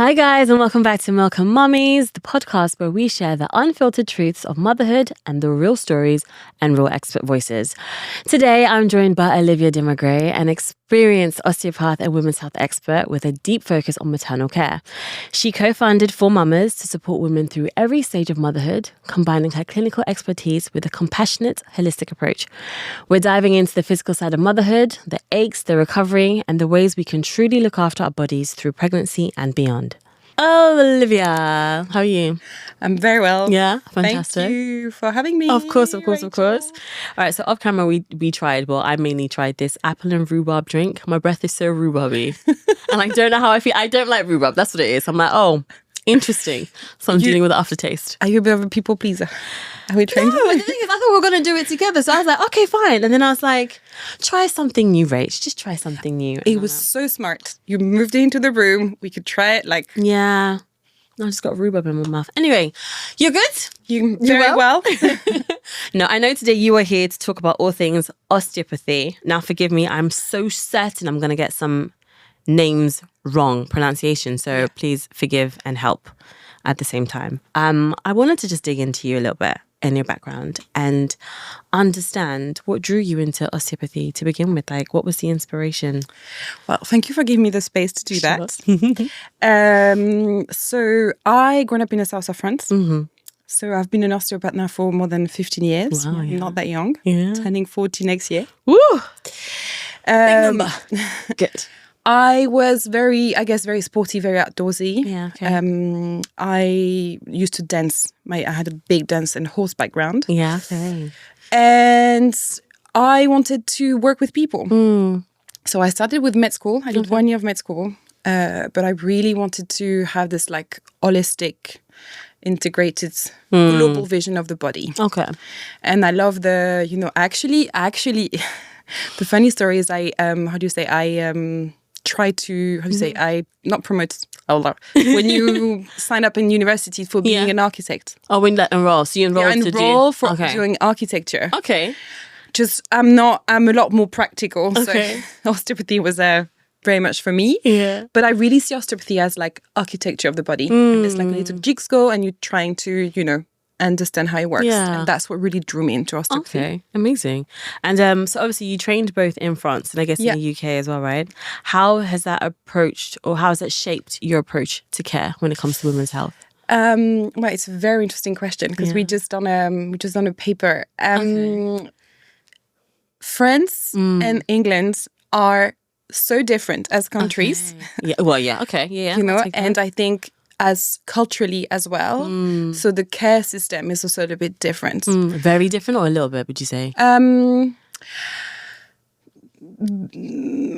Hi guys, and welcome back to Milk Mummies, the podcast where we share the unfiltered truths of motherhood and the real stories and real expert voices. Today, I'm joined by Olivia de Maigret, an experienced osteopath and women's health expert with a deep focus on maternal care. She co-founded 4Mamas to support women through every stage of motherhood, combining her clinical expertise with a compassionate, holistic approach. We're diving into the physical side of motherhood, the aches, the recovery, and the ways we can truly look after our bodies through pregnancy and beyond. Oh, Olivia, how are you? I'm very well. Yeah, fantastic. Thank you for having me. Of course. All right, so off camera, we tried, well, I mainly tried this apple and rhubarb drink. My breath is so rhubarby. And I don't know how I feel. I don't like rhubarb. That's what it is. I'm like, oh, interesting. So I'm dealing with the aftertaste. Are you a bit of a people pleaser? Are we trained? No, the thing is, I thought we were going to do it together. So I was like, okay, fine. And then I was like, try something new, Rach. Just try something new. It was so smart. You moved into the room. We could try it like... Yeah. I just got rhubarb in my mouth. Anyway, you're good? You very well. No, I know today you are here to talk about all things osteopathy. Now, forgive me. I'm so certain I'm going to get some names wrong, pronunciation. So please forgive and help at the same time. I wanted to just dig into you a little bit in your background and understand what drew you into osteopathy to begin with. Like, what was the inspiration? Well, thank you for giving me the space to do that. So I grew up in the south of France. Mm-hmm. So I've been an osteopath now for more than 15 years. Wow, yeah. Not that young. Yeah. Turning 40 next year. Woo! Big number. Good. I was very sporty, very outdoorsy. Yeah, okay. I used to dance. I had a big dance and horse background. Yeah, okay. And I wanted to work with people. So I started with med school. I did 1 year of med school. But I really wanted to have this like holistic, integrated, global vision of the body. Okay. And I love the, actually, the funny story is I try to, I not promote, when you sign up in university for being an architect. Oh, when you enroll. So you enroll for doing architecture. Okay. Just, I'm a lot more practical. Okay. So osteopathy was very much for me. Yeah. But I really see osteopathy as like architecture of the body. And it's like a little jigsaw and you're trying to, understand how it works. Yeah. And that's what really drew me into osteopathy. Okay, amazing. And so obviously you trained both in France and I guess in the UK as well, right? How has that approached or how has that shaped your approach to care when it comes to women's health? Well, it's a very interesting question because we just done a paper. France and England are so different as countries. Okay. Yeah. Well, yeah. Okay. Yeah. And I think as culturally as well. So the care system is also a bit different. Very different or a little bit, would you say?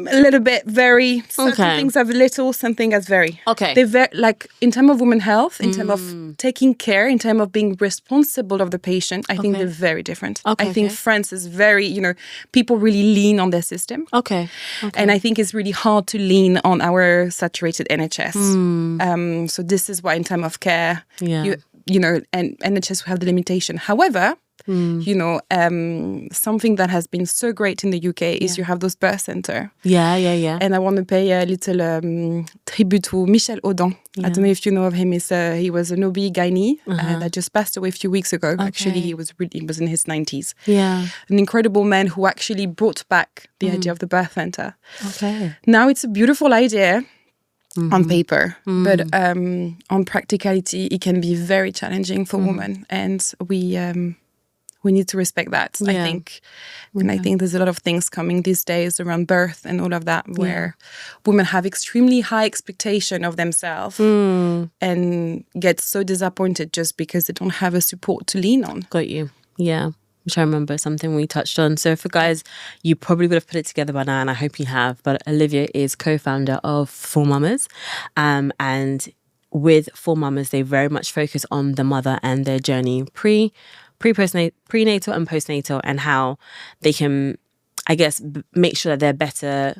A little bit, very. Some things have little, something as very. Okay. They're very, like, in terms of women health, in terms of taking care, in terms of being responsible of the patient, I think they're very different. Okay, I think France is very, people really lean on their system. Okay. And I think it's really hard to lean on our saturated NHS. So this is why in terms of care, and NHS will have the limitation. However, something that has been so great in the UK is you have those birth center. Yeah. And I want to pay a little tribute to Michel Audin. I don't know if you know of him. He was an OB gynae that just passed away a few weeks ago. Okay. Actually, he was in his 90s. Yeah. An incredible man who actually brought back the idea of the birth center. Okay. Now it's a beautiful idea. On paper, but on practicality, it can be very challenging for women, and we need to respect that. I think, and I think there's a lot of things coming these days around birth and all of that, where women have extremely high expectation of themselves and get so disappointed just because they don't have a support to lean on. Got you. Yeah. Which I remember something we touched on. So for guys, you probably would have put it together by now, and I hope you have. But Olivia is co-founder of 4Mamas. And with 4Mamas, they very much focus on the mother and their journey prenatal and postnatal, and how they can, I guess, make sure that they're better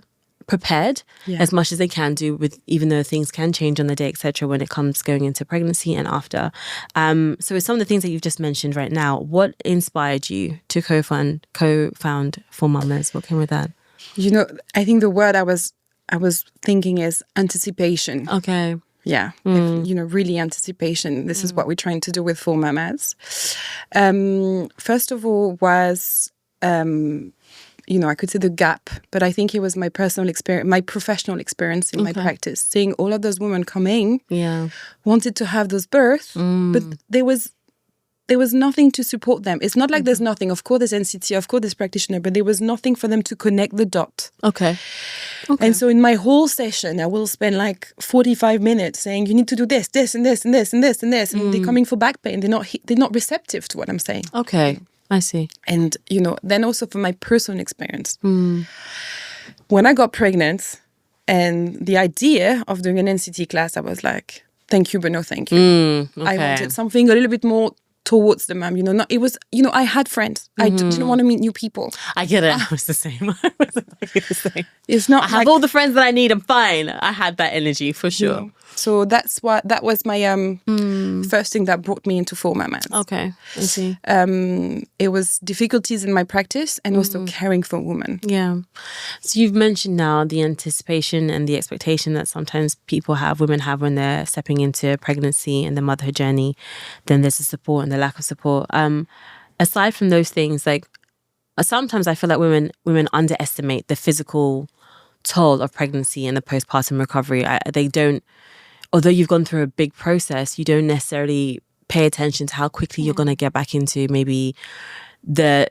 prepared as much as they can do, with even though things can change on the day, etc., when it comes going into pregnancy and after. So with some of the things that you've just mentioned right now, what inspired you to co-found 4Mamas? What came with that? I think the word I was thinking is anticipation. Okay. Really anticipation. This is what we're trying to do with For Mamas. First of all was, I could say the gap, but I think it was my personal experience, my professional experience in my practice, seeing all of those women coming, wanted to have those births, but there was nothing to support them. It's not like there's nothing. Of course, there's NCT, of course, there's practitioner, but there was nothing for them to connect the dot. Okay. And so in my whole session, I will spend like 45 minutes saying, you need to do this, this, and this, and this, and this, and this. And they're coming for back pain. They're not receptive to what I'm saying. Okay, I see. And, then also from my personal experience. When I got pregnant and the idea of doing an NCT class, I was like, thank you, but no thank you. I wanted something a little bit more towards the mom, it was, I had friends. I didn't want to meet new people. I get it. I was the same. It's not. I have all the friends that I need. I'm fine. I had that energy for sure. So that was my first thing that brought me into For Mamas. Okay, I see. It was difficulties in my practice and also caring for women. Yeah. So you've mentioned now the anticipation and the expectation that sometimes women have when they're stepping into pregnancy and the motherhood journey. Then there's the support and the lack of support. Aside from those things, like sometimes I feel like women underestimate the physical toll of pregnancy and the postpartum recovery. They don't. Although you've gone through a big process, you don't necessarily pay attention to how quickly you're going to get back into maybe the,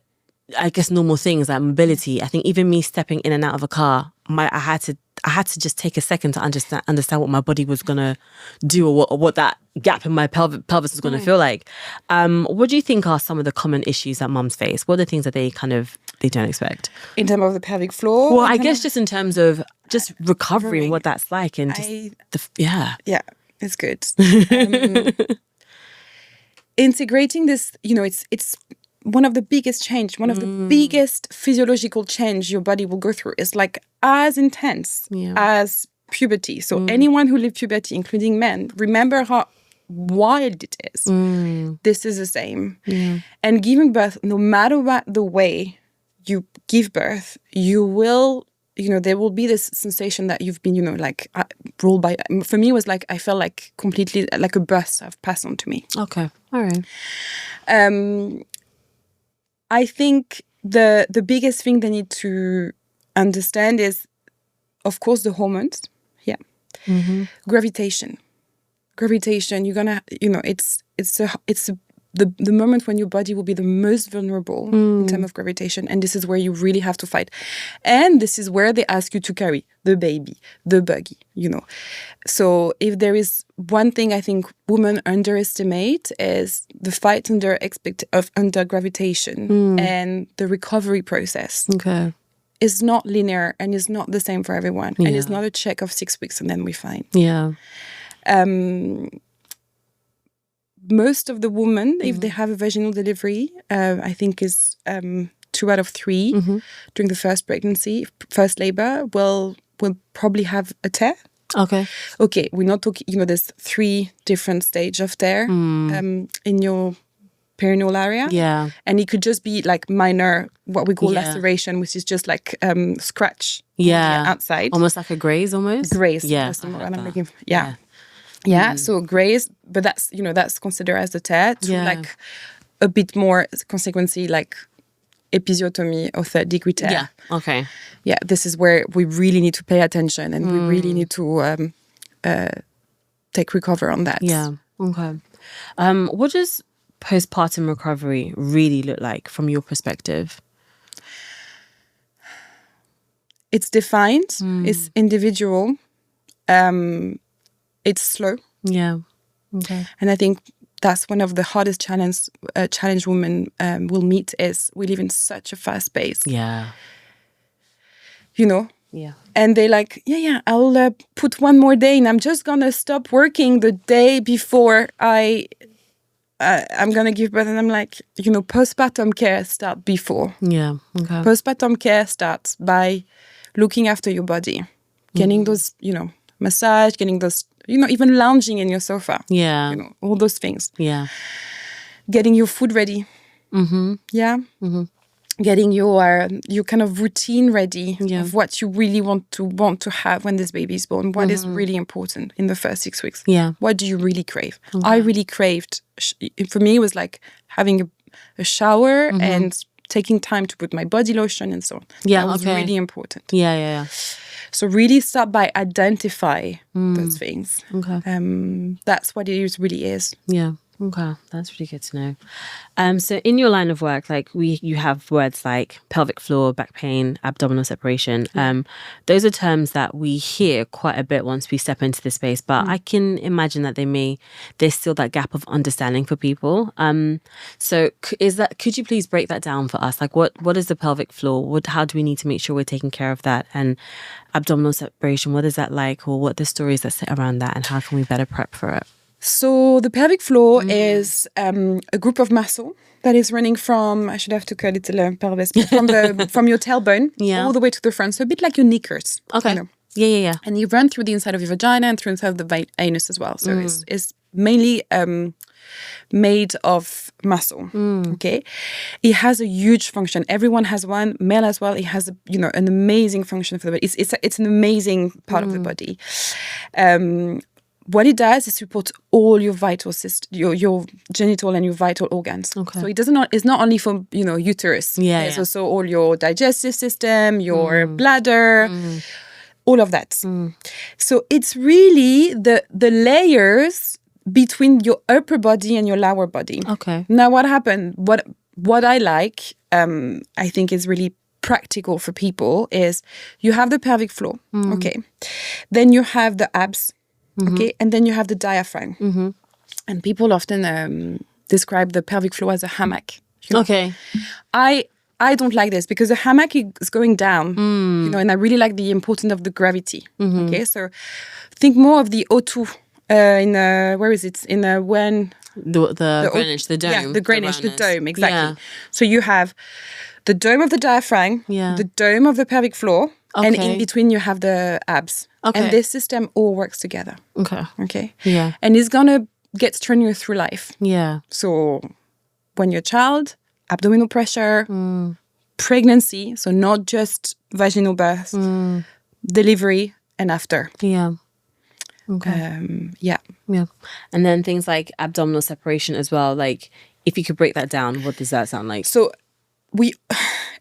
normal things like mobility. I think even me stepping in and out of a car, I had to just take a second to understand what my body was going to do or what that gap in my pelvis was going to feel like. What do you think are some of the common issues that mums face? What are the things that they don't expect? In terms of the pelvic floor? Well, I guess just in terms of just recovery and what that's like and Yeah, it's good. Integrating this, it's one of the biggest change, one of the biggest physiological change your body will go through. Is like as intense as puberty. So anyone who lived puberty, including men, remember how wild it is. This is the same. And giving birth, no matter what the way you give birth, you will, there will be this sensation that you've been, ruled by. For me, it was like I felt like completely like a bus have passed on to me. Okay, all right. I think the biggest thing they need to understand is, of course, the hormones. Yeah. Gravitation. You're gonna, it's the moment when your body will be the most vulnerable in terms of gravitation, and this is where you really have to fight. And this is where they ask you to carry the baby, the buggy, So if there is one thing I think women underestimate is the fight under gravitation and the recovery process. Okay. It's not linear and it's not the same for everyone. And it's not a check of 6 weeks and then we're fine. Yeah. Most of the women, if they have a vaginal delivery, I think is 2 out of 3 during the first pregnancy, first labor, will probably have a tear. Okay. Okay, we're not talking, there's 3 different stages of tear in your perineal area. Yeah. And it could just be like minor, what we call laceration, which is just like scratch on the outside. Almost like a graze almost? Graze. Yeah. That's what I'm looking for. Yeah, so graze, but that's considered as a tear to like a bit more consequently like episiotomy or 3rd-degree tear. Yeah, okay. Yeah, this is where we really need to pay attention and we really need to take recover on that. Yeah, okay. What does postpartum recovery really look like from your perspective? It's defined, it's individual, it's slow. Yeah. Okay. And I think that's one of the hardest challenge women will meet is we live in such a fast pace. Yeah. Yeah. And they like, I'll put one more day and I'm just going to stop working the day before I'm going to give birth. And I'm like, postpartum care starts before. Yeah. Okay. Postpartum care starts by looking after your body, getting those, massage, getting those, even lounging in your sofa. Yeah. All those things. Yeah. Getting your food ready. Yeah. getting your kind of routine ready of what you really want to have when this baby is born. What is really important in the first 6 weeks? Yeah. What do you really crave? I really craved. For me, it was like having a shower and taking time to put my body lotion and so on. Yeah, that was really important. Yeah. So really start by identify those things. Okay. That's what it really is. Yeah. Okay, that's really good to know. So in your line of work, like you have words like pelvic floor, back pain, abdominal separation. Those are terms that we hear quite a bit once we step into this space, but I can imagine that there's still that gap of understanding for people. So could you please break that down for us? Like what is the pelvic floor? How do we need to make sure we're taking care of that? And abdominal separation, what is that like? Or what are the stories that sit around that, and how can we better prep for it? So the pelvic floor is a group of muscle that is running from, I should have to cut it a little pelvis, but from your tailbone all the way to the front. So a bit like your knickers. Okay. You know. Yeah. And you run through the inside of your vagina and through inside of the anus as well. So it's mainly made of muscle. Okay. It has a huge function. Everyone has one, male as well. It has an amazing function for the body. It's an amazing part of the body. What it does is support all your vital your genital and your vital organs. Okay. So it's not only for uterus. It's also all your digestive system, your bladder, all of that. So it's really the layers between your upper body and your lower body. Okay. Now what happened? What I like, I think is really practical for people is you have the pelvic floor. Okay. Then you have the abs. Okay, and then you have the diaphragm. And people often describe the pelvic floor as a hammock. Okay. I don't like this because the hammock is going down, and I really like the importance of the gravity. Okay, so think more of the O2 where is it? In when the Greenwich, the dome. Yeah, the Greenwich, the dome, exactly. Yeah. So you have the dome of the diaphragm, the dome of the pelvic floor, and in between you have the abs. Okay. And this system all works together. Okay. Yeah. And it's gonna get strenuous through life. Yeah. So when you're a child, abdominal pressure, pregnancy, so not just vaginal birth, delivery, and after. Yeah. Okay. Yeah. And then things like abdominal separation as well. Like, if you could break that down, what does that sound like? So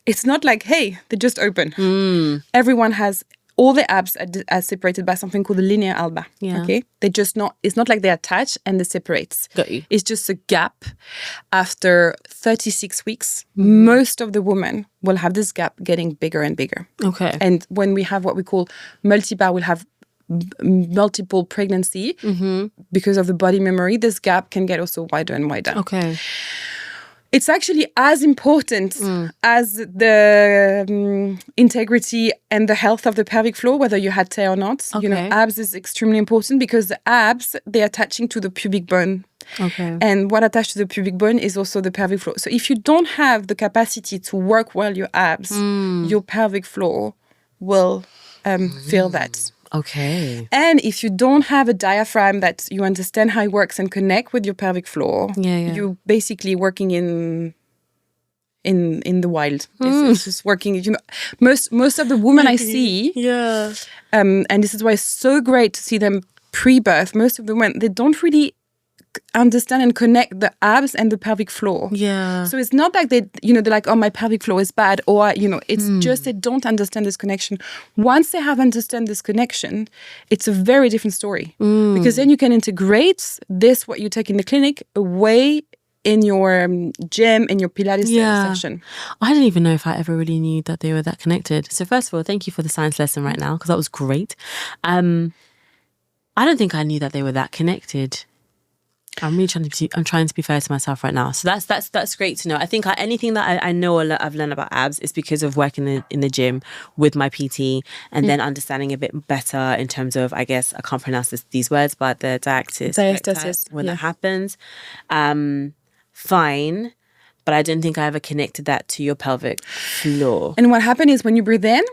it's not like, hey, they just open. Everyone has all the abs are separated by something called the linea alba. Yeah. Okay. It's not like they attach and they separate. Got you. It's just a gap. After 36 weeks, most of the women will have this gap getting bigger and bigger. Okay. And when we have what we call multiple, we'll have multiple pregnancy because of the body memory. This gap can get also wider and wider. Okay. It's actually as important as the integrity and the health of the pelvic floor, whether you had tear or not. Okay. Abs is extremely important because the abs, they're attaching to the pubic bone. Okay. And what attached to the pubic bone is also the pelvic floor. So if you don't have the capacity to work well your abs, your pelvic floor will feel that. Okay. And if you don't have a diaphragm that you understand how it works and connect with your pelvic floor, you're basically working in the wild. It's just working. Most of the women I see, and this is why it's so great to see them pre-birth. Most of the women, they don't really understand and connect the abs and the pelvic floor. Yeah. So it's not like they're like, oh, my pelvic floor is bad, or it's just they don't understand this connection. Once they have understand this connection, it's a very different story because then you can integrate what you take in the clinic away in your gym, in your Pilates session. I didn't even know if I ever really knew that they were that connected. So first of all, thank you for the science lesson right now because that was great. I don't think I knew that they were that connected. I'm trying to be fair to myself right now. So that's great to know. I think anything that I know I've learned about abs is because of working in the gym with my PT and then understanding a bit better in terms of, I guess, I can't pronounce these words, but the diastasis when that happens. Fine. But I didn't think I ever connected that to your pelvic floor. And what happened is when you breathe in,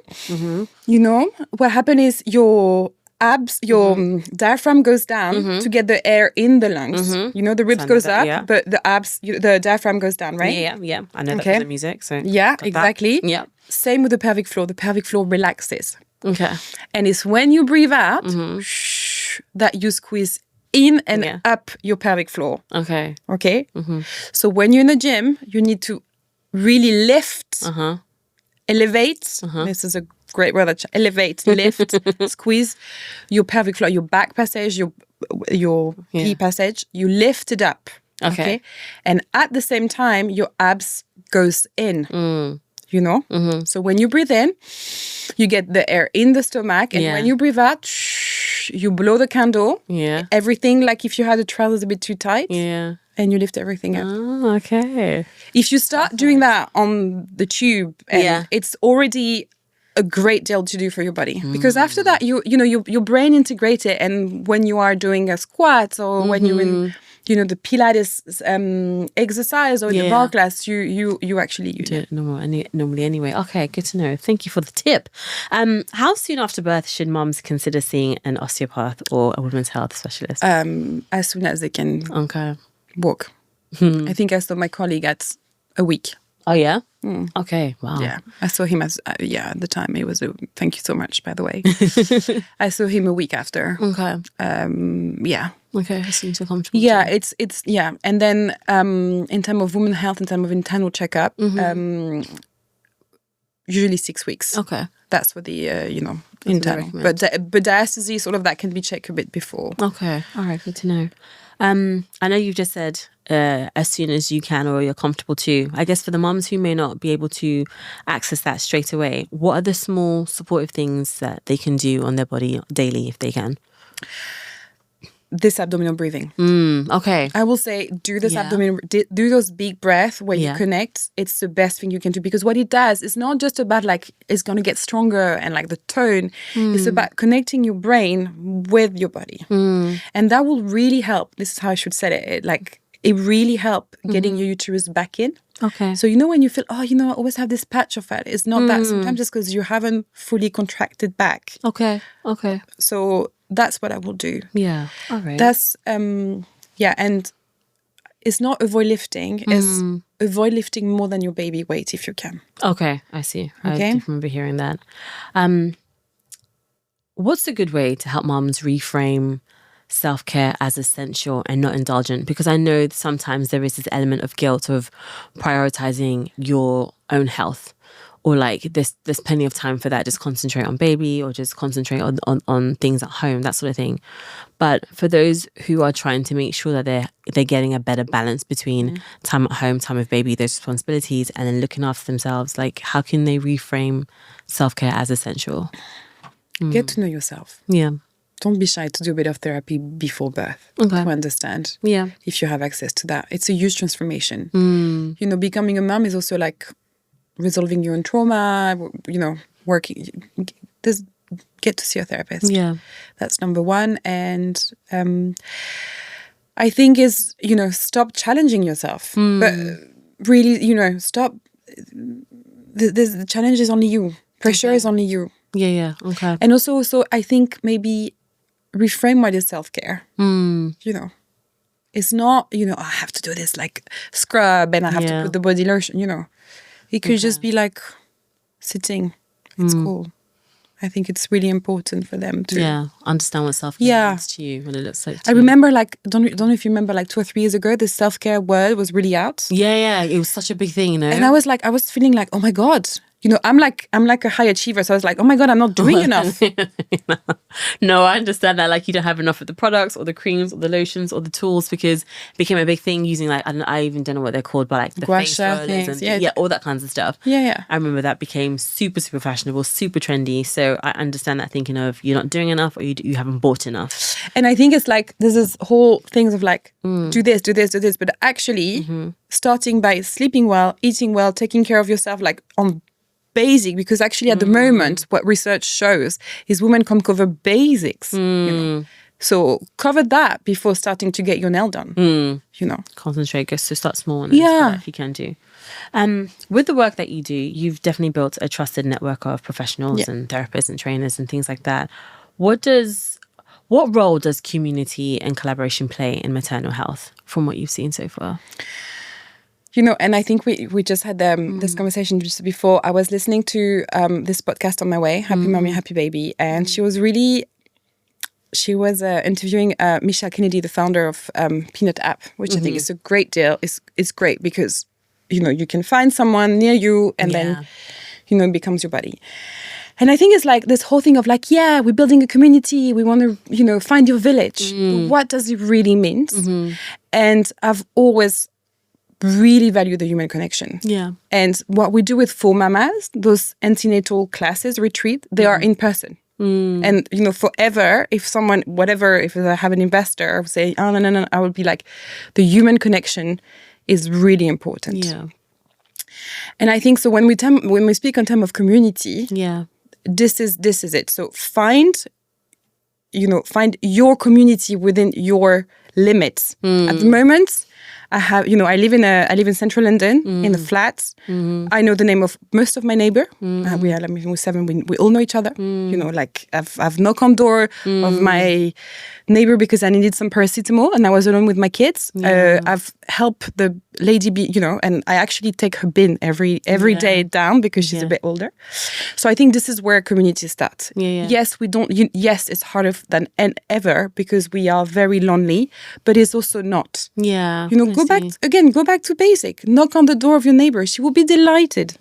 what happened is your abs, your diaphragm goes down to get the air in the lungs. You know, the ribs goes up, but the abs, the diaphragm goes down, right? Yeah. I know that from the music. So yeah, exactly. Yeah. Same with the pelvic floor. The pelvic floor relaxes. Okay. And it's when you breathe out that you squeeze in and up your pelvic floor. Okay. Okay? So when you're in the gym, you need to really lift, elevate. This is a great word. Elevate, lift, squeeze your pelvic floor, your back passage, your pee passage. You lift it up. Okay. And at the same time, your abs goes in. You know? So when you breathe in, you get the air in the stomach. And when you breathe out, you blow the candle. Yeah. Everything, like if you had the trousers a bit too tight. Yeah. And you lift everything up. Oh, okay. If you start doing that on the tube, it's already a great deal to do for your body. Because after that, your brain integrates it. And when you are doing a squat or when you're in... the Pilates exercise or the bar class, you actually use it normally anyway. Okay, good to know. Thank you for the tip. How soon after birth should moms consider seeing an osteopath or a women's health specialist? As soon as they can walk. I think I saw my colleague at a week. Oh, yeah? Okay, wow. Yeah, I saw him at the time. It was thank you so much, by the way. I saw him a week after. Okay. Yeah. Okay, I seem so comfortable. Yeah, it's and then in terms of women's health, in terms of internal checkup, usually 6 weeks. Okay. That's what the internal. But diastasis, all of that can be checked a bit before. Okay, all right, good to know. I know you've just said as soon as you can or you're comfortable to. I guess for the moms who may not be able to access that straight away, what are the small supportive things that they can do on their body daily if they can? This abdominal breathing. Okay. I will say do this abdominal, do those big breaths where you connect. It's the best thing you can do because what it does is not just about like it's going to get stronger and like the tone. It's about connecting your brain with your body. And that will really help. This is how I should say it. It really help getting your uterus back in. Okay. So when you feel, I always have this patch of fat. It's not that. Sometimes it's because you haven't fully contracted back. Okay. So that's what I will do. Yeah. All right. That's and it's not avoid lifting. It's avoid lifting more than your baby weight if you can. Okay, I see. Okay. I remember hearing that. What's a good way to help moms reframe self-care as essential and not indulgent? Because I know sometimes there is this element of guilt of prioritizing your own health. Or like there's plenty of time for that. Just concentrate on baby or just concentrate on things at home, that sort of thing. But for those who are trying to make sure that they're getting a better balance between time at home, time with baby, those responsibilities, and then looking after themselves, like how can they reframe self-care as essential? Get to know yourself. Yeah. Don't be shy to do a bit of therapy before birth to understand. Yeah. If you have access to that. It's a huge transformation. Becoming a mom is also like resolving your own trauma, working, just get to see a therapist. Yeah. That's number one. And I think is, stop challenging yourself. But really, stop. The challenge is only you. Pressure is only you. Yeah. Okay. And also, I think maybe reframe what is self-care. It's not, I have to do this like scrub and I have to put the body lotion, It could just be like sitting. It's cool. I think it's really important for them to understand what self-care means to you, what it looks like to I remember don't know if you remember 2 or 3 years ago, the self-care word was really out. Yeah. It was such a big thing, And I was feeling like, oh my God. I'm like a high achiever. So I was like, oh my God, I'm not doing enough. No, I understand that. Like you don't have enough of the products or the creams or the lotions or the tools because it became a big thing using I even don't know what they're called, but like the face rollers things, and all that kinds of stuff. Yeah. I remember that became super, super fashionable, super trendy. So I understand that thinking of you're not doing enough or you haven't bought enough. And I think it's like there's this whole things of like do this, but actually starting by sleeping well, eating well, taking care of yourself like on basic, because actually at the moment what research shows is women can't cover basics. So cover that before starting to get your nail done. Concentrate, just to start small and if you can do. With the work that you do, you've definitely built a trusted network of professionals and therapists and trainers and things like that. What role does community and collaboration play in maternal health from what you've seen so far? And I think we just had this conversation just before. I was listening to this podcast on my way, Happy Mommy, Happy Baby, and she was interviewing Michelle Kennedy, the founder of Peanut app, which I think is a great deal. It's great because, you can find someone near you and then, it becomes your buddy. And I think it's like this whole thing of like, we're building a community. We want to, find your village. What does it really mean? And I've always really value the human connection. Yeah. And what we do with 4 mamas, those antenatal classes, retreat, they are in person. And, forever, if I have an investor, I would say, oh, no, I would be like, the human connection is really important. Yeah. And I think so when we speak on terms of community, this is it. So find your community within your limits. At the moment, I live in central London in a flat. I know the name of most of my neighbor. We're 7. We all know each other. I've knocked on door of my neighbor because I needed some paracetamol and I was alone with my kids. I've helped the lady and I actually take her bin every day down because she's a bit older. So I think this is where community starts. Yes, yes, it's harder than ever because we are very lonely, but it's also not. Go back to basic. Knock on the door of your neighbor. She will be delighted.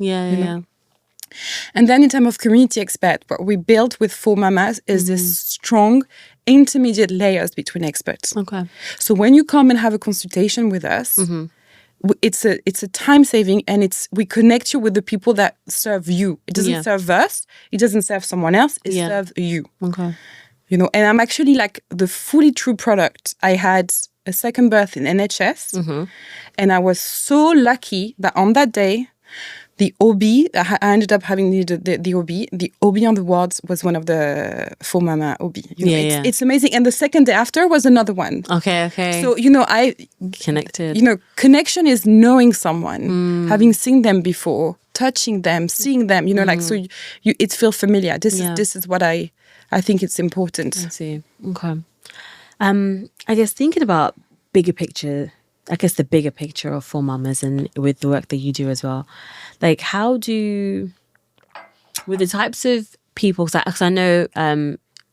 And then in terms of community expert, what we built with 4 mamas is this strong intermediate layers between experts. Okay. So when you come and have a consultation with us, it's a time saving and we connect you with the people that serve you. It doesn't serve us. It doesn't serve someone else. It serves you. Okay. And I'm actually like the fully true product. I had a second birth in NHS and I was so lucky that on that day, the OB, I ended up having the OB. The OB on the wards was one of the 4 mama OB. It's amazing. And the second day after was another one. Okay. So, I... Connected. Connection is knowing someone, having seen them before, touching them, seeing them, so it feels familiar. This is what I think it's important. I see. Okay. I guess thinking about bigger picture, the bigger picture of 4 mamas and with the work that you do as well, like with the types of people, because I know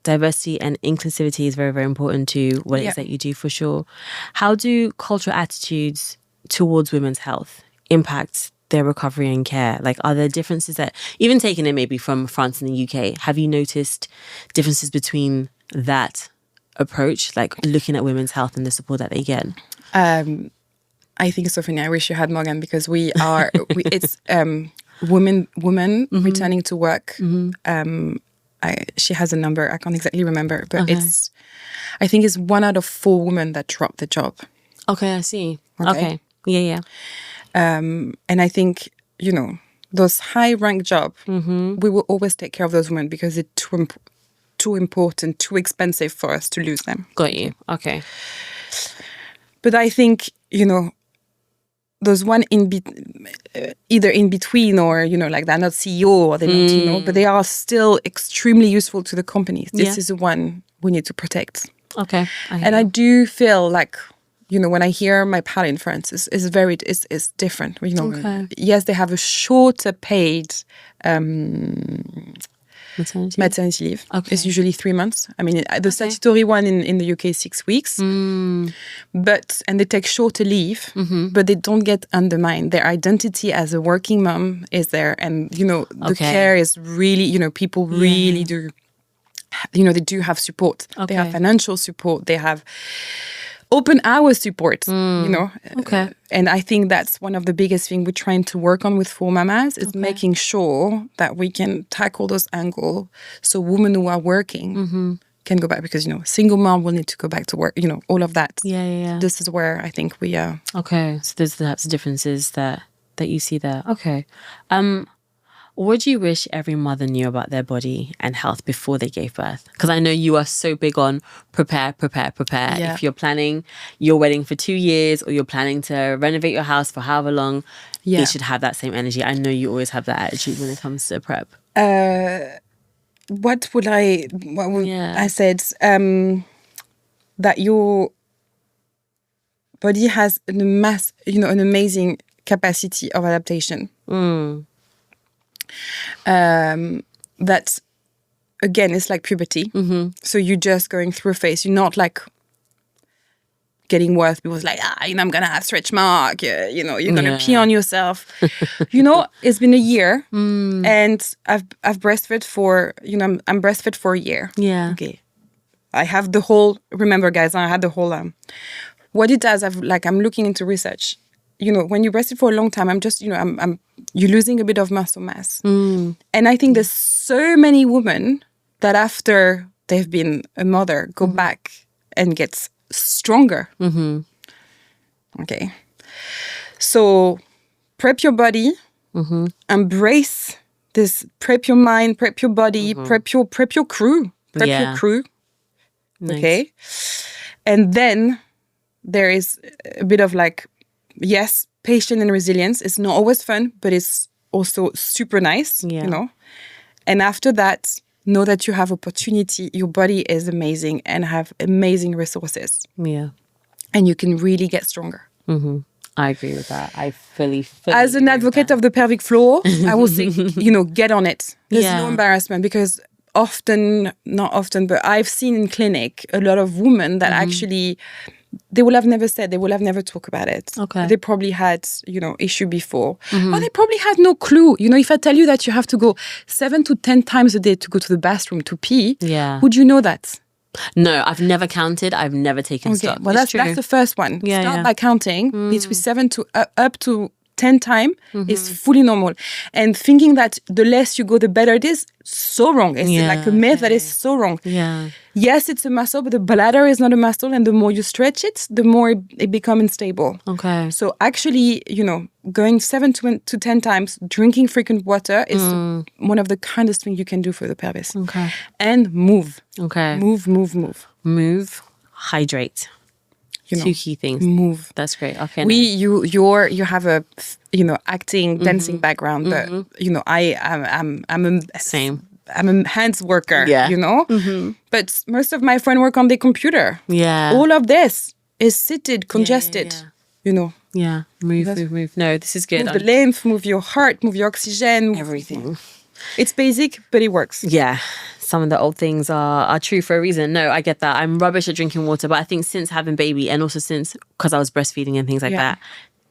diversity and inclusivity is very, very important to what it is that you do for sure. How do cultural attitudes towards women's health impact their recovery and care? Like, are there differences that, even taking it maybe from France and the UK, have you noticed differences between that approach, like looking at women's health and the support that they get? I think, Sophie, I wish you had Morgan because it's women returning to work. She has a number, I can't exactly remember, but I think it's 1 out of 4 women that drop the job. Okay, I see. Okay. Yeah. And I think, those high-ranked jobs, we will always take care of those women because it's too important, too expensive for us to lose them. Got you. Okay. But I think, those one either in between or, like they're not CEO or they're not, but they are still extremely useful to the companies. This is the one we need to protect. Okay. And I do feel like, when I hear my pal in France, it's different. Yes, they have a shorter paid maternity leave. Okay. It's usually 3 months. I mean, the statutory one in the UK is 6 weeks. And they take shorter leave, but they don't get undermined. Their identity as a working mom is there. And, the care is really, people really do, they do have support. They have financial support. They have open hour support, Okay. And I think that's one of the biggest things we're trying to work on with 4 mamas is making sure that we can tackle those angles so women who are working can go back because, single mom will need to go back to work, all of that. Yeah. This is where I think we are. Okay. So there's perhaps differences that you see there. Okay. What do you wish every mother knew about their body and health before they gave birth? Because I know you are so big on prepare. Yeah. If you're planning your wedding for 2 years or you're planning to renovate your house for however long, it should have that same energy. I know you always have that attitude when it comes to prep. what would I said that your body has an amazing capacity of adaptation. That again is like puberty. So you're just going through a phase. You're not like getting worse because like I'm gonna have stretch mark. You're gonna pee on yourself. It's been a year, and I've breastfed for I'm breastfed for a year. Yeah. Okay. I have the whole. Remember, guys, I had the whole. What it does, I'm looking into research. When you breastfeed for a long time, I'm just you're losing a bit of muscle mass, and I think there's so many women that after they've been a mother go back and get stronger. Okay, so prep your body, embrace this. Prep your mind, prep your body, prep your crew, your crew. Nice. Okay, and then there is a bit of like, yes, patience and resilience. It's not always fun, but it's also super nice, And after that, know that you have opportunity. Your body is amazing and have amazing resources. Yeah. And you can really get stronger. I agree with that. I fully As an advocate of the pelvic floor, I will say, get on it. There's no embarrassment because not often, but I've seen in clinic a lot of women that actually... They will have never said, they will have never talked about it. Okay. They probably had, issue before. Or they probably had no clue. If I tell you that you have to go 7 to 10 times a day to go to the bathroom to pee, would you know that? No, I've never counted. I've never taken stock. Well, that's the first one. Start by counting. Between 7 to up to 10 times is fully normal. And thinking that the less you go, the better it is, so wrong. It's like a myth that is so wrong. Yeah. Yes, it's a muscle, but the bladder is not a muscle. And the more you stretch it, the more it becomes unstable. Okay. So actually, going 7 to 10 times, drinking frequent water is one of the kindest things you can do for the pelvis. Okay. And move. Okay. Move. Move, hydrate. Two key things. Move. That's great. Okay. You have a acting, dancing background, but I'm a same. I'm a hands worker. But most of my friends work on the computer. Yeah. All of this is seated, congested. Yeah. Move. No, this is good. Move the lymph, move your heart, move your oxygen, everything. It's basic, but it works. Yeah. Some of the old things are true for a reason. No, I get that. I'm rubbish at drinking water, but I think since having baby and also because I was breastfeeding and things like that,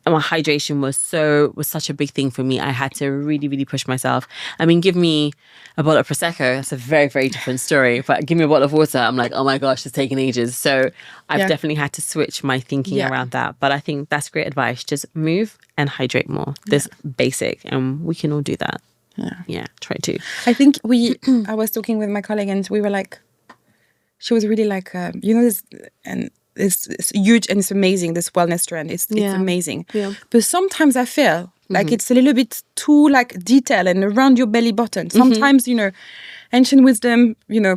my hydration was such a big thing for me. I had to really, really push myself. I mean, give me a bottle of Prosecco. That's a very, very different story. But give me a bottle of water. I'm like, oh my gosh, it's taking ages. So I've definitely had to switch my thinking around that. But I think that's great advice. Just move and hydrate more. This basic, and we can all do that. Yeah, try to. I think I was talking with my colleague and we were like, she was really like, this, and it's huge and it's amazing, this wellness trend. It's amazing. Yeah. But sometimes I feel like it's a little bit too like detailed and around your belly button. Sometimes, ancient wisdom,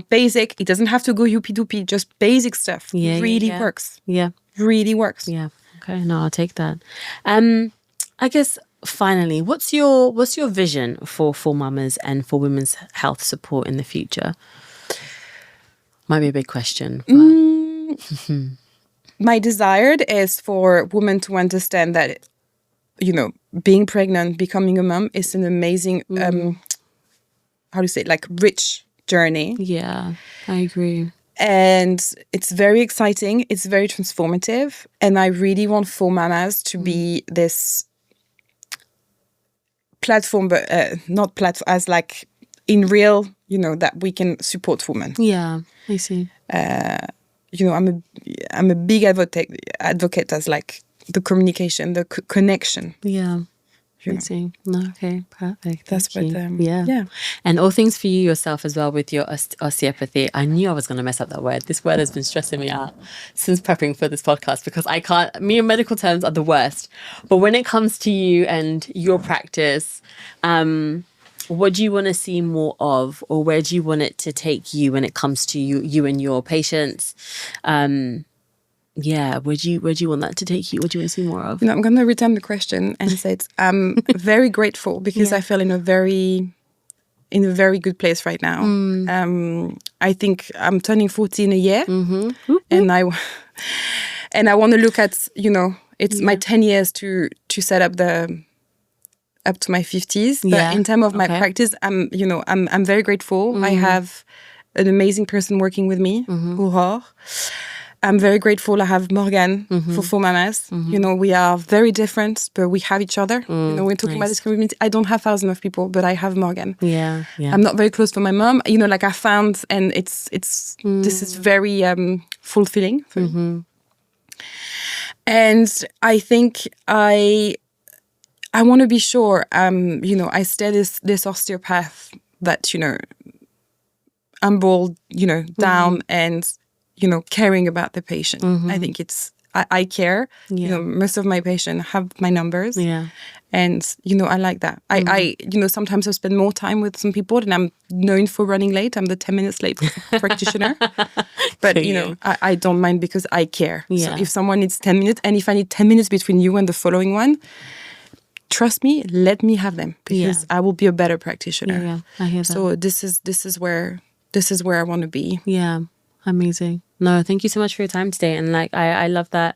basic, it doesn't have to go youpie-doopie, just basic stuff really works. Yeah. Really works. Yeah. Okay, no, I'll take that. I guess... Finally, what's your vision for mamas and for women's health support in the future? Might be a big question. But... My desire is for women to understand that, being pregnant, becoming a mom is an amazing, rich journey. Yeah, I agree. And it's very exciting. It's very transformative. And I really want for mamas to be this... platform, but not platform as like in real, that we can support women. Yeah, I see. I'm a big advocate as like the communication, the connection. Yeah, I see. No, okay, perfect. That's what. Yeah. And all things for you yourself as well with your osteopathy. I knew I was going to mess up that word. This word has been stressing me out since prepping for this podcast because I can't. Me and medical terms are the worst. But when it comes to you and your practice, what do you want to see more of, or where do you want it to take you when it comes to you and your patients? Yeah, where do you want that to take you? What do you want to see more of? I'm going to return the question and say I'm very grateful because I feel in a very in a very good place right now. I think I'm turning 40 in a year, and I want to look at, it's my 10 years to set up up to my 50s. But in terms of my practice, I'm very grateful. I have an amazing person working with me, Aurore. I'm very grateful I have Morgan for Four Mamas. We are very different, but we have each other. We're talking about this community. I don't have thousands of people, but I have Morgan. I'm not very close to my mom. I found, and it's this is very fulfilling for me. And I think I want to be sure, I stay this osteopath that, humble, down and, caring about the patient. I think I care. Most of my patients have my numbers. And, I like that. I sometimes I spend more time with some people, and I'm known for running late. I'm the 10 minutes late practitioner. But, I don't mind because I care. So if someone needs 10 minutes, and if I need 10 minutes between you and the following one, trust me, let me have them, because I will be a better practitioner. I hear that. So this is where I want to be. Amazing. No, thank you so much for your time today. And I love that.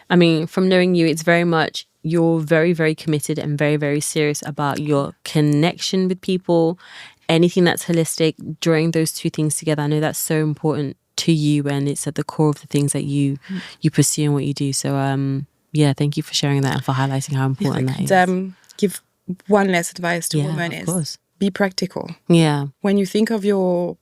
I mean, from knowing you, it's very much, you're very, very committed and very, very serious about your connection with people, anything that's holistic, drawing those two things together. I know that's so important to you, and it's at the core of the things that you pursue and what you do. So, thank you for sharing that and for highlighting how important that is. Give one last advice to women is be practical. When you think of your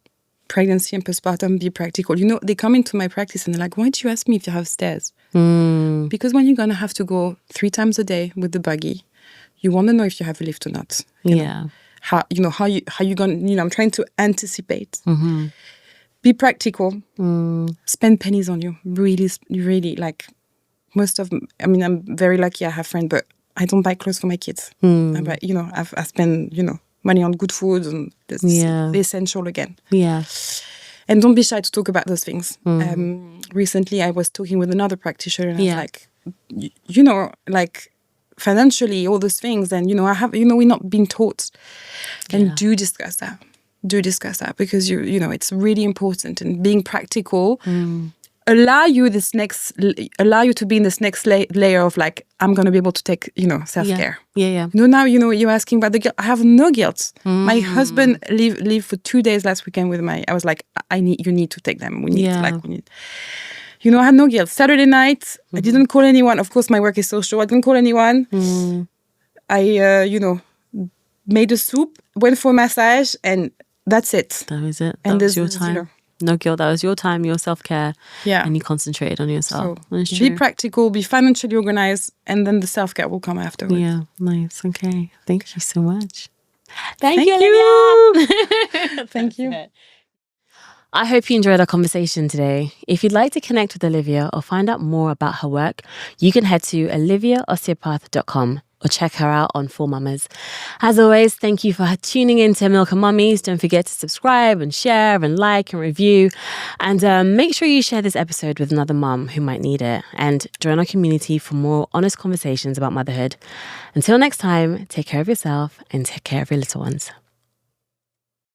pregnancy and postpartum, be practical. They come into my practice and they're like, why don't you ask me if you have stairs? Because when you're going to have to go 3 times a day with the buggy, you want to know if you have a lift or not. How you going to, I'm trying to anticipate. Be practical. Spend pennies on you. Really, really, I'm very lucky I have friends, but I don't buy clothes for my kids. But, I spend, money on good food, and the essential again. And don't be shy to talk about those things. Recently, I was talking with another practitioner, and I was like, financially, all those things, and, we're not being taught. And do discuss that. Do discuss that, because, it's really important. And being practical allow you to be in this next layer of I'm going to be able to take, self-care. Now, you're asking about the guilt. I have no guilt. My husband leave for 2 days last weekend I was like, you need to take them. I had no guilt. Saturday night, I didn't call anyone. Of course, my work is social. I didn't call anyone. I, made a soup, went for a massage, and that's it. That was it. That was your time. No guilt. That was your time, your self-care. And you concentrated on yourself. So be practical, be financially organized, and then the self-care will come afterwards. Nice. Okay. Thank you so much. Thank you, Olivia. Thank you. I hope you enjoyed our conversation today. If you'd like to connect with Olivia or find out more about her work, you can head to oliviaosteopath.com or check her out on Four Mamas. As always, thank you for tuning in to Milk Mummies. Don't forget to subscribe and share and like and review. And make sure you share this episode with another mum who might need it. And join our community for more honest conversations about motherhood. Until next time, take care of yourself and take care of your little ones.